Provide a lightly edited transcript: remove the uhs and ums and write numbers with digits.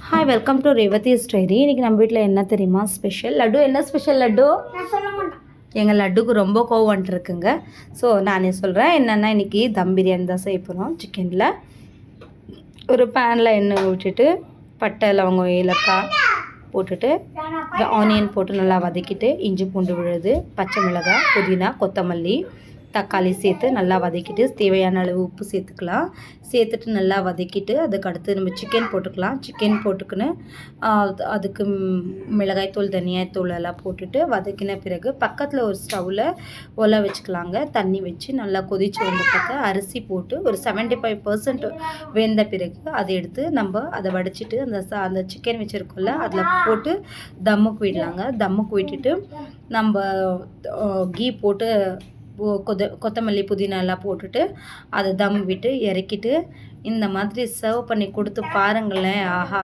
Hi, welcome to Revathi's diary. இன்றைக்கி நம்ம வீட்டில் என்ன தெரியுமா ஸ்பெஷல்? லட்டு. என்ன ஸ்பெஷல் லட்டு? எங்கள் லட்டுக்கு ரொம்ப கோவம் வந்துட்டுருக்குங்க. ஸோ நானே சொல்கிறேன் என்னென்னா, இன்றைக்கி தம் பிரியாணி தான் செய்ய போகிறோம். சிக்கனில் ஒரு பேனில் எண்ணெய் விட்டுட்டு பட்டை லவங்கம் ஏலக்காய் போட்டுட்டு ஆனியன் போட்டு நல்லா வதக்கிட்டு இஞ்சி பூண்டு விழுது, பச்சை மிளகாய், புதினா, கொத்தமல்லி, தக்காளி சேர்த்து நல்லா வதக்கிட்டு தேவையான அளவு உப்பு சேர்த்துக்கலாம். சேர்த்துட்டு நல்லா வதக்கிட்டு அதுக்கு அடுத்து நம்ம சிக்கன் போட்டுக்கலாம். சிக்கன் போட்டுக்கின்னு அதுக்கு மிளகாய்த்தூள், தனியாத்தூள் எல்லாம் போட்டுட்டு வதக்கின பிறகு பக்கத்தில் ஒரு ஸ்டவ்வில் ஒலை வச்சுக்கலாங்க. தண்ணி வச்சு நல்லா கொதித்து வந்த பிறகு அரிசி போட்டு ஒரு 75% வெந்த பிறகு அதை எடுத்து நம்ம அதை வடிச்சிட்டு அந்த சிக்கன் வச்சுருக்கோம்ல அதில் போட்டு தம்முக்கு விடலாங்க. தம்முக்கு விட்டுட்டு நம்ம கீ போட்டு கொத்தமல்லி, புதினா எல்லாம் போட்டுட்டு அதை தம் விட்டு இறக்கிட்டு இந்த மாதிரி சர்வ் பண்ணி கொடுத்து பாருங்களேன். ஆஹா!